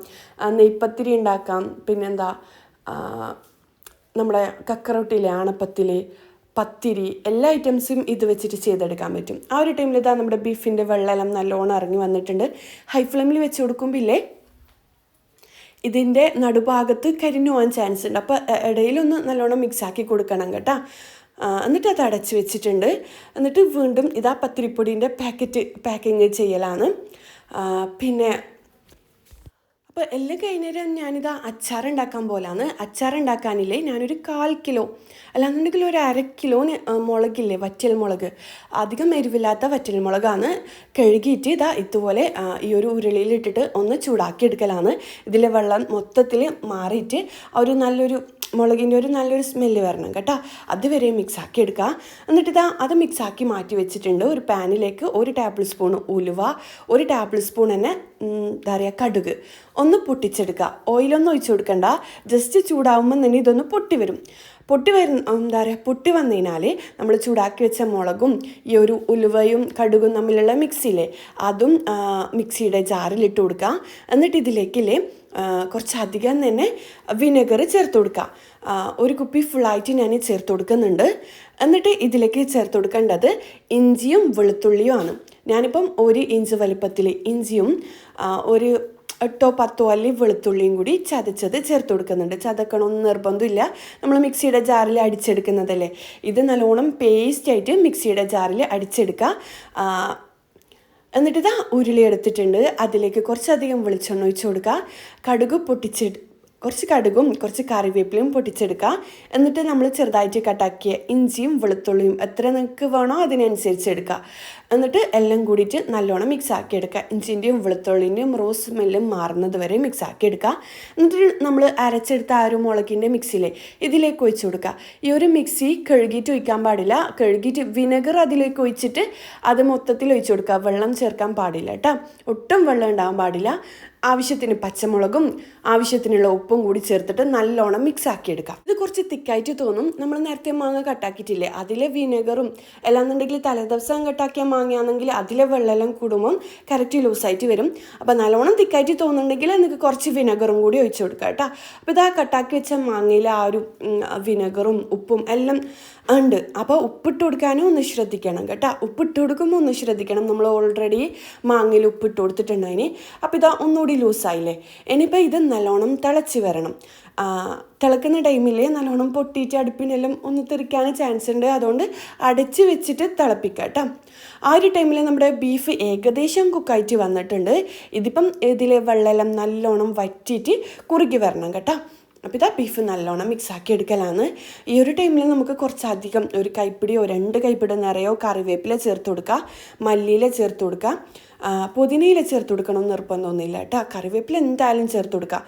നെയ്പ്പത്തിരി ഉണ്ടാക്കാം, പിന്നെന്താ നമ്മുടെ കക്കറൊട്ടിയിലെ ആണപ്പത്തിൽ പത്തിരി എല്ലാ ഐറ്റംസും ഇത് വെച്ചിട്ട് ചെയ്തെടുക്കാൻ പറ്റും. ആ ഒരു ടൈമിൽ ഇതാ നമ്മുടെ ബീഫിൻ്റെ വെള്ളമെല്ലാം നല്ലോണം ഇറങ്ങി വന്നിട്ടുണ്ട്. ഹൈ ഫ്ലെയിമിൽ വെച്ച് കൊടുക്കുമ്പോൾ ഇതിൻ്റെ നടുഭാഗത്ത് കരിഞ്ഞു പോകാൻ ചാൻസ് ഉണ്ട്. അപ്പോൾ ഇടയിലൊന്ന് നല്ലോണം മിക്സാക്കി കൊടുക്കണം കേട്ടോ. എന്നിട്ട് അത് അടച്ച് വെച്ചിട്ടുണ്ട്. എന്നിട്ട് വീണ്ടും ഇതാ പത്തിരിപ്പൊടീൻ്റെ പാക്കിങ് ചെയ്യലാണ്. പിന്നെ അപ്പോൾ എല്ലാം കഴിഞ്ഞേരം ഞാനിതാ അച്ചാറുണ്ടാക്കാൻ പോലാണ്. അച്ചാറുണ്ടാക്കാനില്ലേ ഞാനൊരു 1/4 കിലോ അല്ലാന്നുണ്ടെങ്കിൽ ഒരു 1/2 കിലോന് മുളകില്ലേ, വറ്റൽ മുളക്, അധികം എരിവില്ലാത്ത വറ്റൽ മുളകാണ്. കഴുകിയിട്ട് ഇതാ ഇതുപോലെ ഈ ഒരു ഉരുളിയിലിട്ടിട്ട് ഒന്ന് ചൂടാക്കി എടുക്കലാണ്. ഇതിലെ വെള്ളം മൊത്തത്തിൽ മാറിയിട്ട് ഒരു നല്ലൊരു മുളകിൻ്റെ ഒരു നല്ലൊരു സ്മെല്ല് വരണം കേട്ടോ. അതുവരെ മിക്സാക്കി എടുക്കുക. എന്നിട്ട് അത് മിക്സാക്കി മാറ്റി വെച്ചിട്ടുണ്ട്. ഒരു പാനിലേക്ക് 1 ടേബിൾ സ്പൂൺ ഉലുവ, 1 ടേബിൾ സ്പൂൺ തന്നെ എന്താ പറയുക കടുക് ഒന്ന് പൊട്ടിച്ചെടുക്കുക. ഓയിലൊന്നും ഒഴിച്ചു കൊടുക്കണ്ട, ജസ്റ്റ് ചൂടാവുമ്പോൾ തന്നെ ഇതൊന്ന് പൊട്ടി വരും. പൊട്ടി വന്നു കഴിഞ്ഞാൽ നമ്മൾ ചൂടാക്കി വെച്ച മുളകും ഈ ഒരു ഉലുവയും കടുകും തമ്മിലുള്ള മിക്സിയില്ലേ അതും മിക്സിയുടെ ജാറിലിട്ട് കൊടുക്കുക. എന്നിട്ട് ഇതിലേക്കില്ലേ കുറച്ചധികം തന്നെ വിനെഗർ ചേർത്ത് കൊടുക്കുക. 1 കുപ്പി ഫുള്ളായിട്ട് ഞാൻ ചേർത്ത് കൊടുക്കുന്നുണ്ട്. എന്നിട്ട് ഇതിലേക്ക് ചേർത്ത് കൊടുക്കേണ്ടത് ഇഞ്ചിയും വെളുത്തുള്ളിയുമാണ്. ഞാനിപ്പം 1 ഇഞ്ച് വലുപ്പത്തിൽ ഇഞ്ചിയും 8-10 അല്ലി വെളുത്തുള്ളിയും കൂടി ചതച്ചത് ചേർത്ത് കൊടുക്കുന്നുണ്ട്. ചതക്കണമെന്ന് നിർബന്ധമില്ല, നമ്മൾ മിക്സിയുടെ ജാറിൽ അടിച്ചെടുക്കുന്നതല്ലേ. ഇത് നല്ലോണം പേസ്റ്റായിട്ട് മിക്സിയുടെ ജാറിൽ അടിച്ചെടുക്കുക. എന്നിട്ട് ഉരുളി എടുത്തിട്ടുണ്ട്. അതിലേക്ക് കുറച്ചധികം വെളിച്ചെണ്ണ ഒഴിച്ച് കൊടുക്കുക. കുറച്ച് കടുകും കുറച്ച് കറിവേപ്പിലയും പൊട്ടിച്ചെടുക്കുക. എന്നിട്ട് നമ്മൾ ചെറുതായിട്ട് കട്ടാക്കിയ ഇഞ്ചിയും വെളുത്തുള്ളിയും എത്ര നിങ്ങൾക്ക് വേണോ അതിനനുസരിച്ച് എടുക്കുക. എന്നിട്ട് എല്ലാം കൂടിയിട്ട് നല്ലോണം മിക്സാക്കി എടുക്കുക. ഇഞ്ചിൻ്റെയും വെളുത്തുള്ളിൻ്റെയും റോസ് സ്മെല്ലും മാറുന്നത് വരെ മിക്സാക്കി എടുക്കുക. എന്നിട്ട് നമ്മൾ അരച്ചെടുത്ത ആ ഒരു മുളകിൻ്റെ മിക്സിയിലെ ഇതിലേക്ക് ഒഴിച്ച് കൊടുക്കുക. ഈ ഒരു മിക്സി കഴുകിയിട്ട് ഒഴിക്കാൻ പാടില്ല. കഴുകിയിട്ട് വിനെഗർ അതിലേക്ക് ഒഴിച്ചിട്ട് അത് മൊത്തത്തിൽ ഒഴിച്ച് കൊടുക്കുക. വെള്ളം ചേർക്കാൻ പാടില്ല കേട്ടോ, ഒട്ടും വെള്ളം ഉണ്ടാകാൻ പാടില്ല. ആവശ്യത്തിന് പച്ചമുളകും ആവശ്യത്തിനുള്ള ഉപ്പും കൂടി ചേർത്തിട്ട് നല്ലോണം മിക്സാക്കി എടുക്കുക. ഇത് കുറച്ച് തിക്കായിട്ട് തോന്നും. നമ്മൾ നേരത്തെ മാങ്ങ കട്ടാക്കിയിട്ടില്ലേ അതിലെ വിനെഗറും അല്ലാന്നുണ്ടെങ്കിൽ തലേദിവസം കട്ടാക്കിയ മാങ്ങയാണെങ്കിൽ അതിലെ വെള്ളമെല്ലാം കൂടുമ്പം കറക്റ്റ് ലൂസായിട്ട് വരും. അപ്പോൾ നല്ലോണം തിക്കായിട്ട് തോന്നുന്നുണ്ടെങ്കിൽ നിങ്ങൾക്ക് കുറച്ച് വിനെഗറും കൂടി ഒഴിച്ച് കൊടുക്കുക കേട്ടോ. അപ്പോൾ ഇതാ കട്ടാക്കി വെച്ച മാങ്ങയിൽ ആ ഒരു വിനെഗറും ഉപ്പും എല്ലാം ഉണ്ട്. അപ്പോൾ ഉപ്പിട്ട് കൊടുക്കാനും ഒന്ന് ശ്രദ്ധിക്കണം കേട്ടോ. ഉപ്പിട്ട് കൊടുക്കുമ്പോൾ ഒന്ന് ശ്രദ്ധിക്കണം. നമ്മൾ ഓൾറെഡി മാങ്ങയിൽ ഉപ്പിട്ട് കൊടുത്തിട്ടുണ്ടതിന്. അപ്പോൾ ഇതാ ഒന്നുകൂടി ലൂസായില്ലേ. ഇനിയിപ്പോൾ ഇത് നല്ലോണം തിളച്ച് വരണം. തിളക്കുന്ന ടൈമിൽ നല്ലോണം പൊട്ടിയിട്ട് അടുപ്പിനെല്ലാം ഒന്ന് തെറിക്കാൻ ചാൻസ് ഉണ്ട്. അതുകൊണ്ട് അടച്ച് വെച്ചിട്ട് തിളപ്പിക്കുക കേട്ടോ. ആ ഒരു ടൈമിൽ നമ്മുടെ ബീഫ് ഏകദേശം കുക്കായിട്ട് വന്നിട്ടുണ്ട്. ഇതിപ്പം ഇതിലെ വെള്ളമെല്ലാം നല്ലോണം വറ്റിയിട്ട് കുറുകി വരണം കേട്ടോ. അപ്പോൾ ഇതാ ബീഫ് നല്ലോണം മിക്സാക്കി എടുക്കലാണ്. ഈ ഒരു ടൈമിൽ നമുക്ക് കുറച്ചധികം ഒരു കൈപ്പിടിയോ 2 കൈപ്പിടി നിറയോ കറിവേപ്പില ചേർത്ത് കൊടുക്കുക, മല്ലിയില ചേർത്ത് കൊടുക്കുക, പുതിനയില ചേർത്ത് കൊടുക്കണം നിർബന്ധമൊന്നുമില്ല കേട്ടോ. കറിവേപ്പില എന്തായാലും ചേർത്ത് കൊടുക്കുക,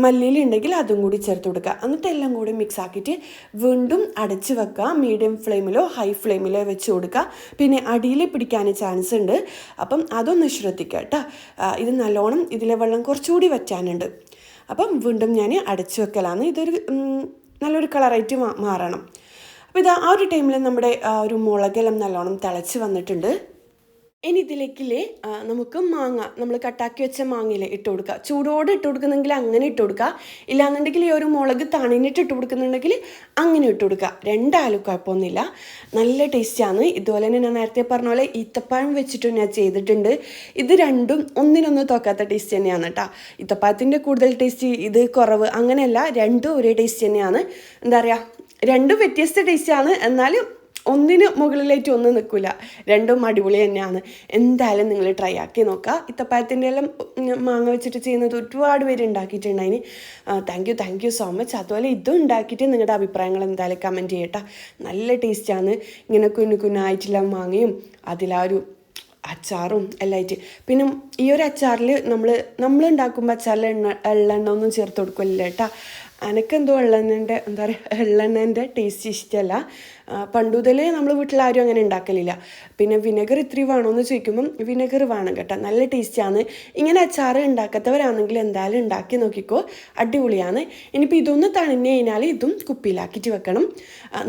മല്ലിയില ഉണ്ടെങ്കിൽ അതും കൂടി ചേർത്ത് കൊടുക്കുക. എന്നിട്ട് എല്ലാം കൂടി മിക്സ് ആക്കിയിട്ട് വീണ്ടും അടച്ച് വെക്കുക. മീഡിയം ഫ്ലെയിമിലോ ഹൈ ഫ്ലെയിമിലോ വെച്ച് കൊടുക്കുക. പിന്നെ അടിയിൽ പിടിക്കാൻ ചാൻസ് ഉണ്ട്, അപ്പം അതൊന്ന് ശ്രദ്ധിക്കുക കേട്ടോ. ഇത് നല്ലോണം ഇതിലെ വെള്ളം കുറച്ചുകൂടി വറ്റാനുണ്ട്. അപ്പം വീണ്ടും ഞാൻ അടച്ചു വെക്കലാണ്. ഇതൊരു നല്ലൊരു കളറായിട്ട് മാറണം. അപ്പോൾ ഇത് ആ ഒരു ടൈമിൽ നമ്മുടെ ഒരു മുളകെല്ലാം നല്ലോണം തിളച്ച് വന്നിട്ടുണ്ട്. ഇനി ഇതിലേക്കില്ലേ നമുക്ക് മാങ്ങ, നമ്മൾ കട്ടാക്കി വെച്ച മാങ്ങയില്ലേ ഇട്ട് കൊടുക്കുക. ചൂടോടെ ഇട്ട് കൊടുക്കുന്നെങ്കിൽ അങ്ങനെ ഇട്ട് കൊടുക്കുക, ഇല്ലാന്നുണ്ടെങ്കിൽ ഈ ഒരു മുളക് തണിഞ്ഞിട്ട് ഇട്ട് കൊടുക്കുന്നുണ്ടെങ്കിൽ അങ്ങനെ ഇട്ട് കൊടുക്കുക. രണ്ടായാലും കുഴപ്പമൊന്നുമില്ല, നല്ല ടേസ്റ്റാണ്. ഇതുപോലെ തന്നെ ഞാൻ നേരത്തെ പറഞ്ഞ പോലെ ഈത്തപ്പഴം വെച്ചിട്ടും ഞാൻ ചെയ്തിട്ടുണ്ട്. ഇത് രണ്ടും ഒന്നിനൊന്നും തോക്കാത്ത ടേസ്റ്റ് തന്നെയാണ് കേട്ടോ. ഈത്തപ്പഴത്തിൻ്റെ കൂടുതൽ ടേസ്റ്റ്, ഇത് കുറവ്, അങ്ങനെയല്ല, രണ്ടും ഒരേ ടേസ്റ്റ് തന്നെയാണ്. എന്താ പറയുക, രണ്ടും വ്യത്യസ്ത ടേസ്റ്റാണ്, എന്നാലും ഒന്നിന് മുകളിലായിട്ട് ഒന്നും നിൽക്കില്ല, രണ്ടും അടിപൊളി തന്നെയാണ്. എന്തായാലും നിങ്ങൾ ട്രൈ ആക്കി നോക്കുക. ഈത്തപ്പഴത്തിൻ്റെ എല്ലാം മാങ്ങ വെച്ചിട്ട് ചെയ്യുന്നത് ഒരുപാട് പേര് ഉണ്ടാക്കിയിട്ടുണ്ട്. അതിന് താങ്ക് യു സോ മച്ച്. അതുപോലെ ഇതും ഉണ്ടാക്കിയിട്ട് നിങ്ങളുടെ അഭിപ്രായങ്ങൾ എന്തായാലും കമൻറ്റ് ചെയ്യട്ടെ. നല്ല ടേസ്റ്റാണ്. ഇങ്ങനെ കുഞ്ഞായിട്ടുള്ള മാങ്ങയും അതിലൊരു അച്ചാറും എല്ലാം ആയിട്ട്. പിന്നെ ഈ ഒരു അച്ചാറിൽ നമ്മൾ ഉണ്ടാക്കുമ്പോൾ അച്ചാറിൽ എള്ളെണ്ണ ഒന്നും ചേർത്ത് കൊടുക്കില്ല കേട്ടോ. എനിക്കെന്തോ എന്താ പറയുക, എള്ളെണ്ണേൻ്റെ ടേസ്റ്റ് ഇഷ്ടമല്ല. പണ്ടുതലേ നമ്മൾ വീട്ടിലാരും അങ്ങനെ ഉണ്ടാക്കലില്ല. പിന്നെ വിനെഗർ ഇത്തിരി വേണമെന്ന് ചോദിക്കുമ്പം വിനെഗർ വേണം കേട്ടോ, നല്ല ടേസ്റ്റാണ്. ഇങ്ങനെ അച്ചാറ് ഉണ്ടാക്കാത്തവരാണെങ്കിൽ എന്തായാലും ഉണ്ടാക്കി നോക്കിക്കോ, അടിപൊളിയാണ്. ഇനിയിപ്പോൾ ഇതൊന്ന് തണിഞ്ഞ് കഴിഞ്ഞാൽ ഇതും കുപ്പിയിലാക്കിയിട്ട് വെക്കണം,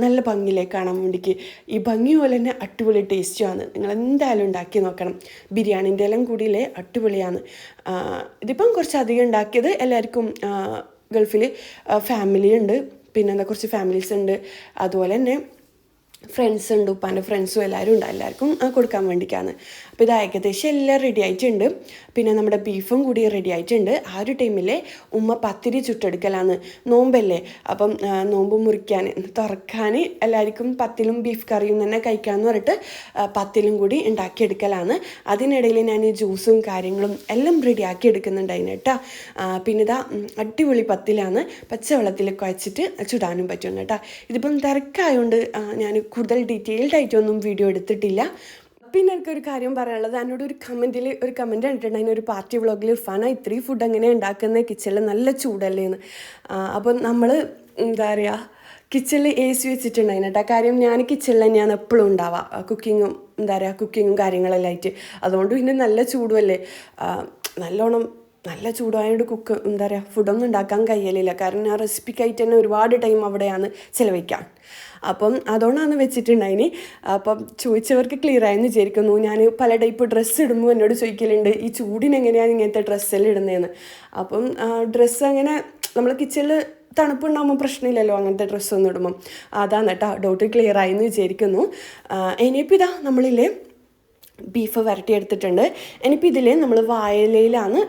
നല്ല ഭംഗിയിലേക്ക് കാണാൻ വേണ്ടിക്ക്. ഈ ഭംഗി പോലെ തന്നെ അടിപൊളി ടേസ്റ്റുമാണ്. നിങ്ങൾ എന്തായാലും ഉണ്ടാക്കി നോക്കണം. ബിരിയാണീൻ്റെ എല്ലാം കൂടിയില്ലേ അടിപൊളിയാണ്. ഇതിപ്പം കുറച്ചധികം ഉണ്ടാക്കിയത് എല്ലാവർക്കും ഗൾഫിൽ ഫാമിലി ഉണ്ട്, പിന്നെ എന്താ കുറച്ച് ഫാമിലീസ് ഉണ്ട്, അതുപോലെ തന്നെ ഫ്രണ്ട്സ് ഉണ്ട്, ഉപ്പാൻ്റെ ഫ്രണ്ട്സും എല്ലാവരും ഉണ്ട്, എല്ലാവർക്കും കൊടുക്കാൻ വേണ്ടിയിട്ടാണ്. അപ്പോൾ ഇത് ഏകദേശം എല്ലാം റെഡി ആയിട്ടുണ്ട്. പിന്നെ നമ്മുടെ ബീഫും കൂടി റെഡി ആയിട്ടുണ്ട്. ആ ഒരു ടൈമിൽ ഉമ്മ പത്തിരി ചുട്ടെടുക്കലാണ്. നോമ്പല്ലേ, അപ്പം നോമ്പ് മുറിക്കാൻ തുറക്കാൻ എല്ലാവർക്കും പത്തിലും ബീഫ് കറിയും തന്നെ കഴിക്കാമെന്ന് പറഞ്ഞിട്ട് പത്തിലും കൂടി ഉണ്ടാക്കിയെടുക്കലാണ്. അതിനിടയിൽ ഞാൻ ജ്യൂസും കാര്യങ്ങളും എല്ലാം റെഡിയാക്കി എടുക്കുന്നുണ്ടായിരുന്നു കേട്ടോ. പിന്നെ ഇതാ അടിപൊളി പത്തിലാണ്, പച്ചവെള്ളത്തിൽ കുഴച്ചിട്ട് ചുടാനും പറ്റും കേട്ടോ. ഇതിപ്പം തിരക്കായതുകൊണ്ട് ഞാൻ കൂടുതൽ ഡീറ്റെയിൽഡ് ആയിട്ടൊന്നും വീഡിയോ എടുത്തിട്ടില്ല. പിന്നെ എനിക്കൊരു കാര്യം പറയാനുള്ളത്, എന്നോട് ഒരു കമൻറ്റ് കണ്ടിട്ടുണ്ട്, അതിനൊരു പാർട്ടി വ്ളോഗിൽ ഫാന ഇത്രയും ഫുഡ് എങ്ങനെ ഉണ്ടാക്കുന്നത്, കിച്ചണിൽ നല്ല ചൂടല്ലേ എന്ന്. അപ്പം നമ്മൾ എന്താ പറയുക, കിച്ചണിൽ AC വെച്ചിട്ടുണ്ടായിരുന്നു കേട്ടോ. കാര്യം ഞാൻ കിച്ചണിൽ തന്നെയാണ് എപ്പോഴും ഉണ്ടാവുക, കുക്കിങ്ങും കാര്യങ്ങളെല്ലാം ആയിട്ട്. അതുകൊണ്ട് പിന്നെ നല്ല ചൂടുമല്ലേ, നല്ല ചൂടായതുകൊണ്ട് ഫുഡൊന്നും ഉണ്ടാക്കാൻ കഴിയലില്ല. കാരണം ഞാൻ റെസിപ്പിക്കായിട്ട് തന്നെ ഒരുപാട് ടൈം അവിടെയാണ് ചിലവഴിക്കാൻ. അപ്പം അതുകൊണ്ടാണ് വെച്ചിട്ടുണ്ടായിന്. അപ്പം ചോദിച്ചവർക്ക് ക്ലിയർ ആയെന്ന് വിചാരിക്കുന്നു. ഞാൻ പല ടൈപ്പ് ഡ്രസ്സ് ഇടുമ്പോൾ എന്നോട് ചോദിക്കലുണ്ട്, ഈ ചൂടിനെങ്ങനെയാണ് ഇങ്ങനത്തെ ഡ്രസ്സെല്ലാം ഇടുന്നതെന്ന്. അപ്പം ഡ്രസ്സ് അങ്ങനെ നമ്മൾ കിച്ചണിൽ തണുപ്പുണ്ടാകുമ്പോൾ പ്രശ്നമില്ലല്ലോ അങ്ങനത്തെ ഡ്രസ്സൊന്നും ഇടുമ്പം. അതാണ് കേട്ടോ, ഡൗട്ട് ക്ലിയർ ആയെന്ന് വിചാരിക്കുന്നു. ഇനിയിപ്പോൾ ഇതാ നമ്മളില്ലേ ബീഫ് വരട്ടിയെടുത്തിട്ടുണ്ട്. ഇനിയിപ്പോൾ ഇതിൽ നമ്മൾ വാഴയിലയിലാണ്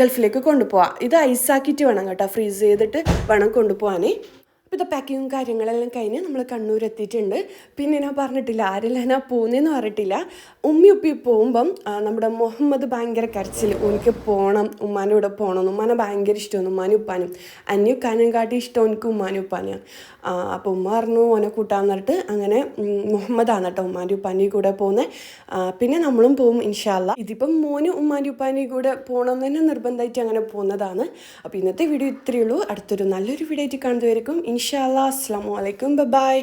ഗൾഫിലേക്ക് കൊണ്ടുപോവുക. ഇത് ഐസാക്കിയിട്ട് വേണം കേട്ടോ, ഫ്രീസ് ചെയ്തിട്ട് വേണം കൊണ്ടുപോകാൻ. അപ്പോൾ ഇത് പാക്കിങ്ങും കാര്യങ്ങളെല്ലാം കഴിഞ്ഞ് നമ്മൾ കണ്ണൂർ എത്തിയിട്ടുണ്ട്. പിന്നെ ഞാൻ പറഞ്ഞിട്ടില്ല ആരെല്ലാം ഞാൻ പോകുന്നതെന്ന് പറഞ്ഞിട്ടില്ല. ഉപ്പി പോകുമ്പം നമ്മുടെ മുഹമ്മദ് ഭയങ്കര കരച്ചിൽ, എനിക്ക് പോകണം, ഉമ്മാൻ്റെ കൂടെ പോകണം. ഉമ്മാനെ ഭയങ്കര ഇഷ്ടമാണ്, ഉമ്മാനും ഉപ്പാനും. അന്യുക്കാനും കാട്ടി ഇഷ്ടം എനിക്ക് ഉമ്മാനും ഉപ്പാനെയാണ്. അപ്പോൾ ഉമ്മ പറഞ്ഞു ഓനെ കൂട്ടാന്ന് പറഞ്ഞിട്ട് അങ്ങനെ മുഹമ്മദാണ് കേട്ടോ ഉമ്മാൻ്റെ ഉപ്പാൻ്റെ കൂടെ പോകുന്നത്. പിന്നെ നമ്മളും പോകും ഇൻഷാ അല്ലാ. ഇതിപ്പം മോനും ഉമ്മാൻ്റെ ഉപ്പാൻ്റെ കൂടെ പോകണമെന്ന് തന്നെ നിർബന്ധമായിട്ട് അങ്ങനെ പോകുന്നതാണ്. അപ്പോൾ ഇന്നത്തെ വീഡിയോ ഇത്രയേ ഉള്ളൂ. അടുത്തൊരു നല്ലൊരു വീഡിയോ ആയിട്ട് കാണുന്നതായിരിക്കും ഇൻഷാ അല്ലാ. അസ്സലാമു അലൈക്കും, ബൈ.